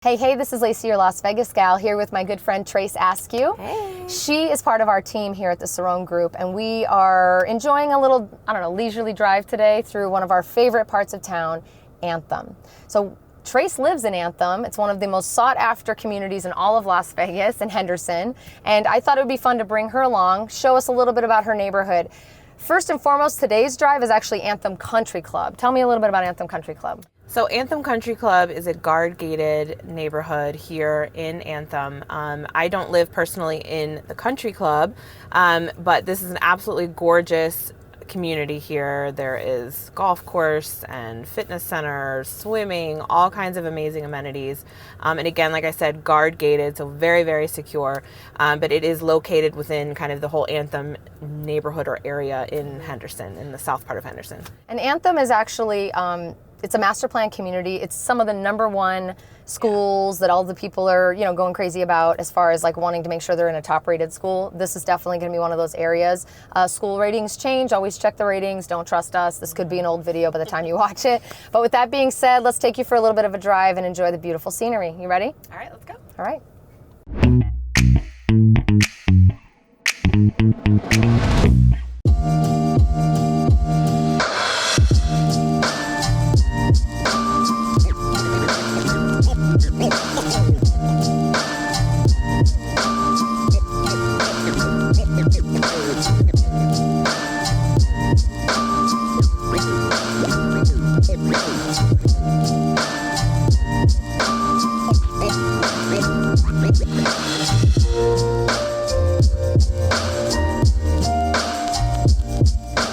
Hey, this is Laci, your Las Vegas gal, here with my good friend Trace Askew. Hey. She is part of our team here at the Cerrone Group, and we are enjoying a little, leisurely drive today through one of our favorite parts of town, Anthem. So Trace lives in Anthem. It's one of the most sought after communities in all of Las Vegas and Henderson, and I thought it would be fun to bring her along, show us a little bit about her neighborhood. First and foremost, today's drive is actually Anthem Country Club. Tell me a little bit about Anthem Country Club. So Anthem Country Club is a guard-gated neighborhood here in Anthem. I don't live personally in the country club, but this is an absolutely gorgeous community here. There is golf course and fitness center, swimming, all kinds of amazing amenities. And again, like I said, guard-gated, so very, very secure. But it is located within kind of the whole Anthem neighborhood or area in Henderson, in the south part of Henderson. And Anthem is actually... it's a master plan community. It's some of the #1 schools that all the people are, going crazy about as far as like wanting to make sure they're in a top-rated school. This is definitely going to be one of those areas. School ratings change. Always check the ratings. Don't trust us. This could be an old video by the time you watch it. But with that being said, let's take you for a little bit of a drive and enjoy the beautiful scenery. You ready? All right, let's go. All right.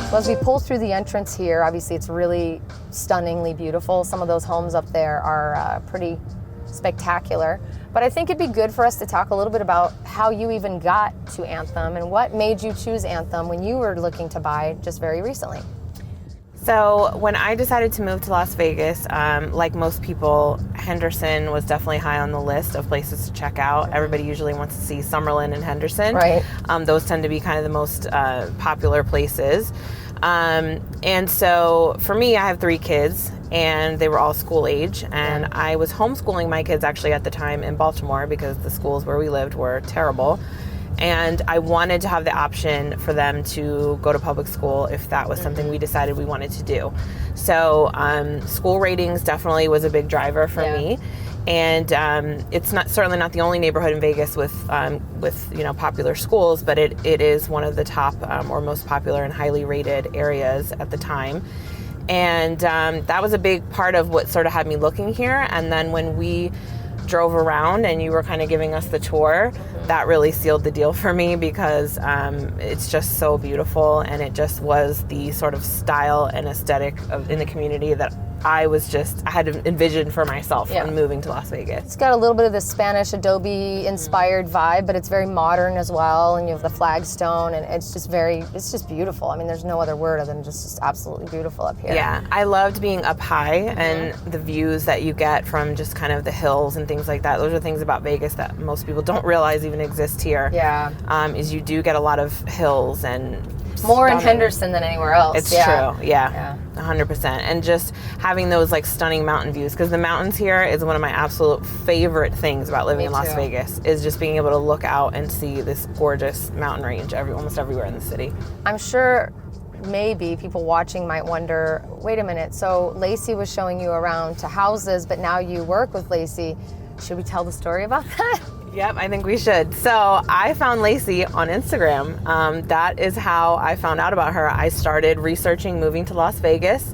Well, as we pull through the entrance here, obviously it's really stunningly beautiful. Some of those homes up there are pretty spectacular. But I think it'd be good for us to talk a little bit about how you even got to Anthem and what made you choose Anthem when you were looking to buy just very recently. So when I decided to move to Las Vegas, like most people, Henderson was definitely high on the list of places to check out. Everybody usually wants to see Summerlin and Henderson. Right. Those tend to be kind of the most popular places. And so for me, I have 3 kids and they were all school age, and I was homeschooling my kids actually at the time in Baltimore because the schools where we lived were terrible. And I wanted to have the option for them to go to public school if that was something we decided we wanted to do. So school ratings definitely was a big driver for me. And it's certainly not the only neighborhood in Vegas with popular schools, but it is one of the top or most popular and highly rated areas at the time. And that was a big part of what sort of had me looking here. And then when we drove around and you were kind of giving us the tour, that really sealed the deal for me because it's just so beautiful, and it just was the sort of style and aesthetic in the community that I had envisioned for myself when moving to Las Vegas. It's got a little bit of the Spanish Adobe inspired vibe, but it's very modern as well, and you have the flagstone, and it's just beautiful. I mean, there's no other word other than just absolutely beautiful up here. Yeah, I loved being up high and the views that you get from just kind of the hills and things like that. Those are things about Vegas that most people don't realize even exist here. Yeah. Is you do get a lot of hills and more in Henderson than anywhere else. It's true, yeah, 100%. And just having those like stunning mountain views, because the mountains here is one of my absolute favorite things about living in Las Vegas, is just being able to look out and see this gorgeous mountain range almost everywhere in the city. I'm sure maybe people watching might wonder, wait a minute, so Laci was showing you around to houses, but now you work with Laci. Should we tell the story about that? Yep, I think we should. So I found Laci on Instagram. That is how I found out about her. I started researching moving to Las Vegas,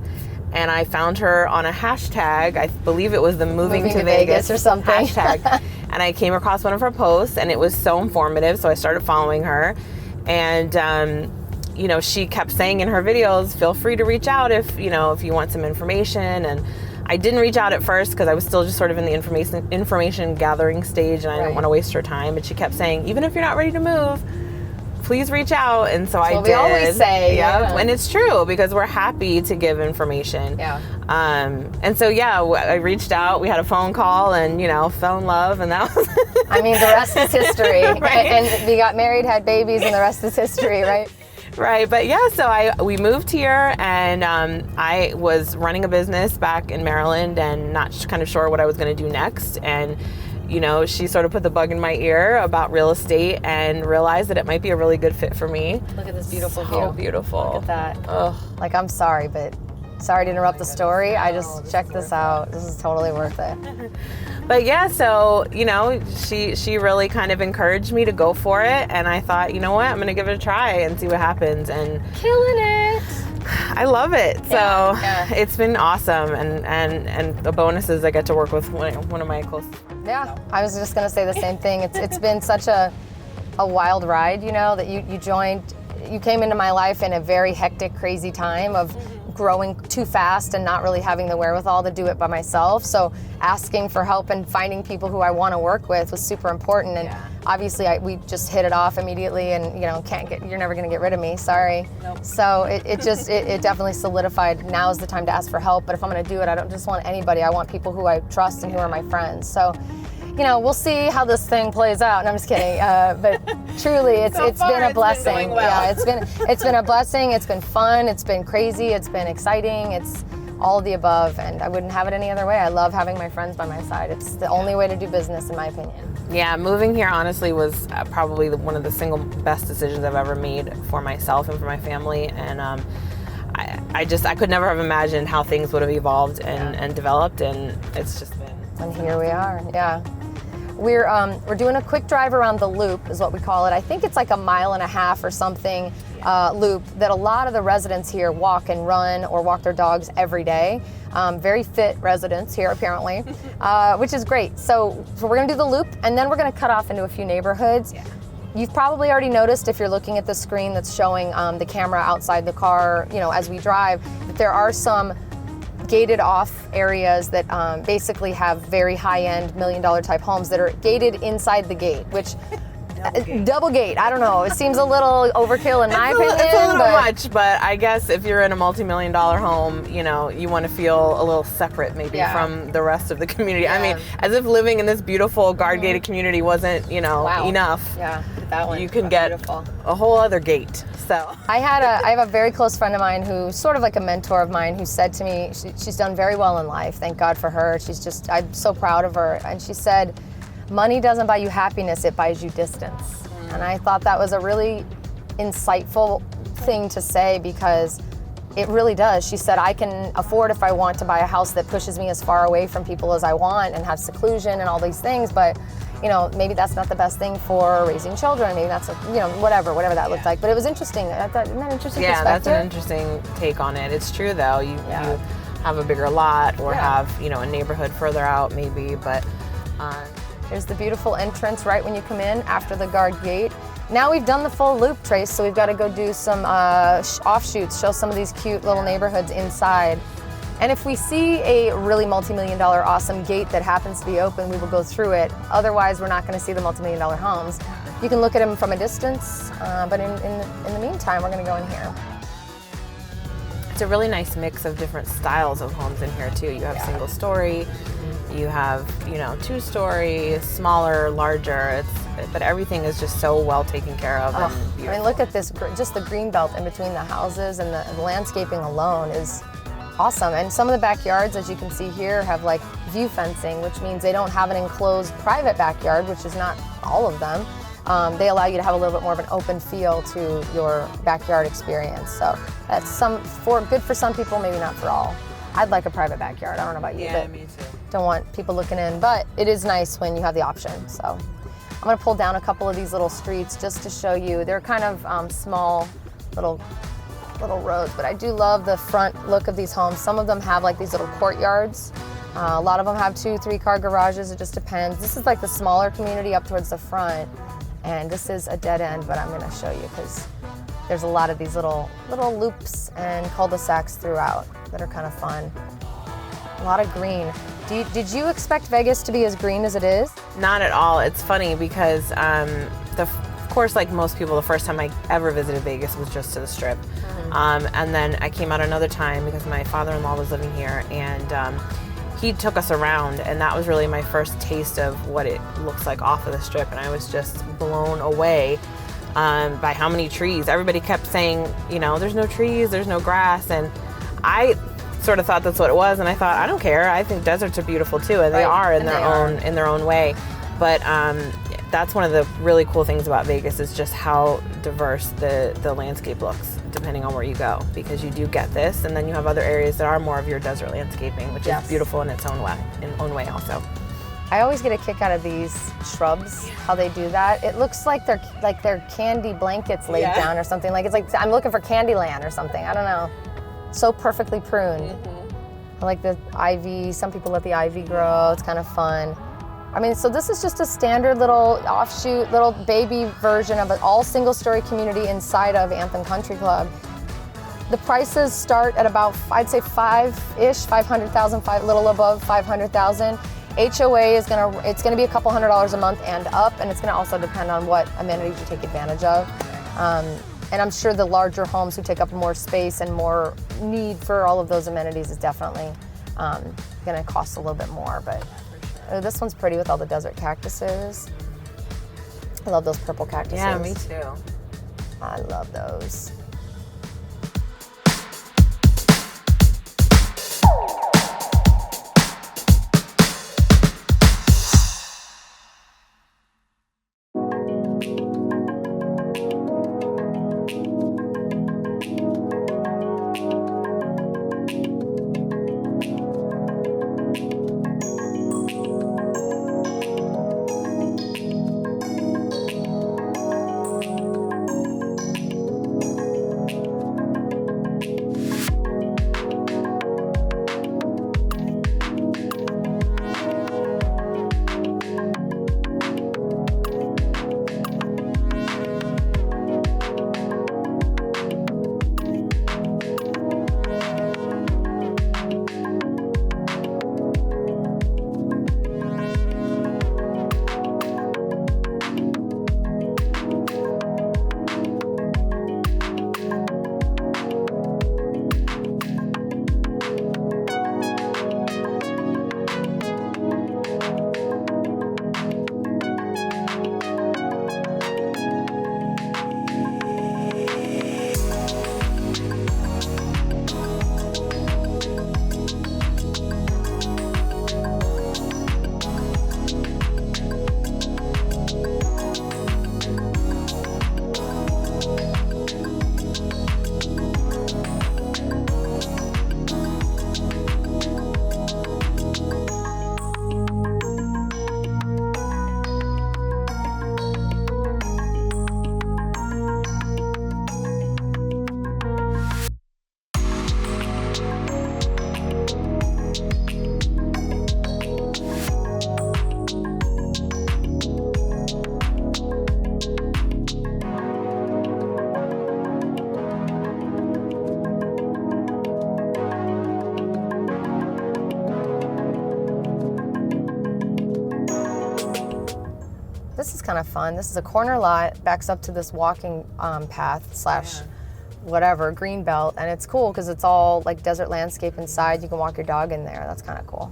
and I found her on a hashtag. I believe it was the moving to Vegas or something hashtag. And I came across one of her posts, and it was so informative, so I started following her. And she kept saying in her videos, feel free to reach out if you want some information. And I didn't reach out at first because I was still just sort of in the information gathering stage, and I didn't want to waste her time. But she kept saying, even if you're not ready to move, please reach out. And so I did. We always say. Yeah. And it's true, because we're happy to give information. Yeah. And so, I reached out. We had a phone call and, fell in love. And that was... I mean, the rest is history. Right? And we got married, had babies, and the rest is history, right? Right, but yeah, so we moved here, and I was running a business back in Maryland and not kind of sure what I was going to do next. And she sort of put the bug in my ear about real estate and realized that it might be a really good fit for me. Look at this beautiful view. So beautiful. Look at that. Ugh. Like, I'm sorry, but sorry to interrupt the story. I just checked this out. This is totally worth it. But yeah, so, she really kind of encouraged me to go for it. And I thought, you know what, I'm going to give it a try and see what happens. And killing it. I love it. So Yeah. It's been awesome. And the bonus is I get to work with one of my close. Yeah, I was just going to say the same thing. It's been such a wild ride, that you joined. You came into my life in a very hectic, crazy time of growing too fast and not really having the wherewithal to do it by myself. So asking for help and finding people who I want to work with was super important. And obviously we just hit it off immediately, and you're never going to get rid of me. Sorry. Nope. So it definitely solidified. Now is the time to ask for help. But if I'm going to do it, I don't just want anybody. I want people who I trust and who are my friends. So, we'll see how this thing plays out. No, I'm just kidding. But truly, it's been a blessing. Yeah, it's been a blessing. It's been fun. It's been crazy. It's been exciting. It's all of the above, and I wouldn't have it any other way. I love having my friends by my side. It's the only way to do business, in my opinion. Yeah, moving here honestly was probably one of the single best decisions I've ever made for myself and for my family. And I could never have imagined how things would have evolved and developed, and it's just been. And here we are. Yeah. We're doing a quick drive around the loop, is what we call it. I think it's like a 1.5 miles or something loop that a lot of the residents here walk and run or walk their dogs every day. Very fit residents here, apparently, which is great. So we're going to do the loop, and then we're going to cut off into a few neighborhoods. Yeah. You've probably already noticed, if you're looking at the screen that's showing the camera outside the car, as we drive, that there are some gated off areas that basically have very high-end $1 million type homes that are gated inside the gate, which double gate. I don't know. It seems a little overkill in my opinion. It's a little much, but I guess if you're in a multi-million-dollar home, you want to feel a little separate maybe from the rest of the community. Yeah. I mean, as if living in this beautiful guard-gated community wasn't, enough. Yeah, that one. You can get beautiful. A whole other gate. So I have a very close friend of mine who's sort of like a mentor of mine, who said to me, she's done very well in life. Thank God for her. I'm so proud of her. And she said, money doesn't buy you happiness, it buys you distance. And I thought that was a really insightful thing to say, because it really does. She said, I can afford, if I want, to buy a house that pushes me as far away from people as I want and have seclusion and all these things, but maybe that's not the best thing for raising children. Maybe that's whatever that looked like. But it was interesting. I thought, isn't that interesting? Yeah, that's an interesting take on it. It's true though. You have a bigger lot, or have a neighborhood further out maybe, but. There's the beautiful entrance right when you come in after the guard gate. Now we've done the full loop, Trace, so we've got to go do some offshoots, show some of these cute little neighborhoods inside. And if we see a really multi-million-dollar awesome gate that happens to be open, we will go through it. Otherwise, we're not going to see the multi-million-dollar homes. You can look at them from a distance, but in the meantime, we're going to go in here. It's a really nice mix of different styles of homes in here too. You have single story, you have, 2-story, smaller, larger, but everything is just so well taken care of and beautiful. I mean, look at this, just the green belt in between the houses, and the landscaping alone is awesome. And some of the backyards, as you can see here, have like view fencing, which means they don't have an enclosed private backyard, which is not all of them. They allow you to have a little bit more of an open feel to your backyard experience. So that's good for some people, maybe not for all. I'd like a private backyard. I don't know about you, but me too. Don't want people looking in. But it is nice when you have the option. So I'm going to pull down a couple of these little streets just to show you. They're kind of small little roads, but I do love the front look of these homes. Some of them have like these little courtyards. A lot of them have 2-3 car garages. It just depends. This is like the smaller community up towards the front. And this is a dead end, but I'm going to show you because there's a lot of these little loops and cul-de-sacs throughout that are kind of fun. A lot of green. Did you expect Vegas to be as green as it is? Not at all. It's funny because, of course, like most people, the first time I ever visited Vegas was just to the Strip. Mm-hmm. And then I came out another time because my father-in-law was living here, and he took us around, and that was really my first taste of what it looks like off of the Strip, and I was just blown away by how many trees. Everybody kept saying, you know, there's no trees, there's no grass. And I sort of thought that's what it was. And I thought, I don't care. I think deserts are beautiful too. And they are in their own way. But that's one of the really cool things about Vegas is just how diverse the landscape looks depending on where you go, because you do get this, and then you have other areas that are more of your desert landscaping, which is beautiful in its own way also. I always get a kick out of these shrubs, how they do that. It looks like they're candy blankets laid down or something. Like it's like I'm looking for Candyland or something. I don't know. So perfectly pruned. I like the ivy. Some people let the ivy grow. It's kind of fun. I mean, so this is just a standard little offshoot, little baby version of an all single-story community inside of Anthem Country Club. The prices start at about, I'd say 500,000, little above 500,000. HOA is gonna be a couple $100s a month and up, and it's gonna also depend on what amenities you take advantage of. And I'm sure the larger homes who take up more space and more need for all of those amenities is definitely gonna cost a little bit more, but this one's pretty with all the desert cactuses. I love those purple cactuses. Yeah, me too. I love those. This is kind of fun. This is a corner lot, backs up to this walking path slash whatever, green belt, and it's cool because it's all like desert landscape inside. You can walk your dog in there. That's kind of cool.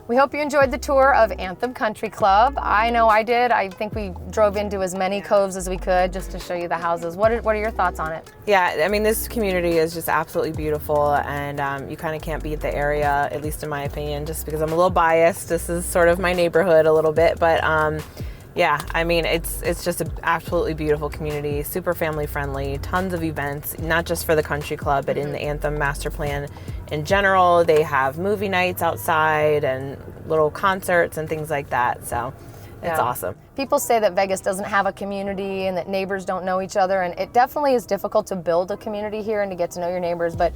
We hope you enjoyed the tour of Anthem Country Club. I know I did. I think we drove into as many coves as we could just to show you the houses. What are your thoughts on it? Yeah, I mean, this community is just absolutely beautiful, and you kind of can't beat the area, at least in my opinion, just because I'm a little biased. This is sort of my neighborhood a little bit, but yeah, I mean, it's just an absolutely beautiful community, super family friendly, tons of events, not just for the country club, but in the Anthem master plan in general. They have movie nights outside and little concerts and things like that. So it's awesome. People say that Vegas doesn't have a community and that neighbors don't know each other. And it definitely is difficult to build a community here and to get to know your neighbors. But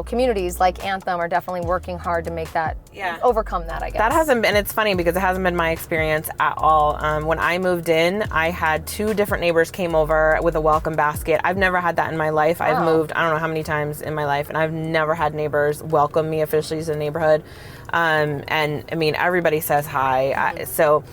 communities like Anthem are definitely working hard to make that, overcome that, I guess. That hasn't been, it's funny because it hasn't been my experience at all. When I moved in, I had 2 different neighbors came over with a welcome basket. I've never had that in my life. I've moved, I don't know how many times in my life, and I've never had neighbors welcome me officially to the neighborhood. And I mean, everybody says hi. So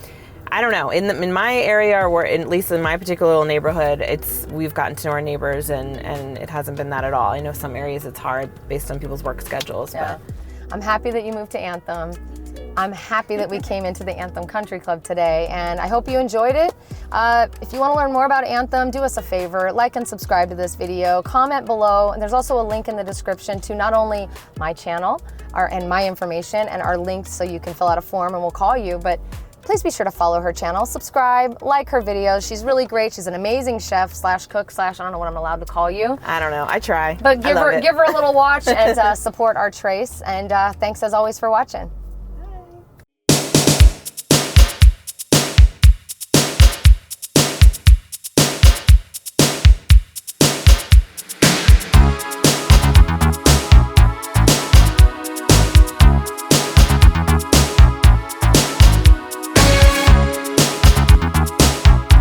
I don't know. In my area, or at least in my particular little neighborhood, we've gotten to know our neighbors, and it hasn't been that at all. I know some areas it's hard based on people's work schedules. Yeah. But I'm happy that you moved to Anthem. I'm happy that we came into the Anthem Country Club today, and I hope you enjoyed it. If you want to learn more about Anthem, do us a favor, like and subscribe to this video, comment below, and there's also a link in the description to not only my channel and my information and our links so you can fill out a form and we'll call you, but please be sure to follow her channel, subscribe, like her videos. She's really great. She's an amazing chef / cook / I don't know what I'm allowed to call you. I don't know. I try. But give her a little watch and support our Trace. And thanks as always for watching.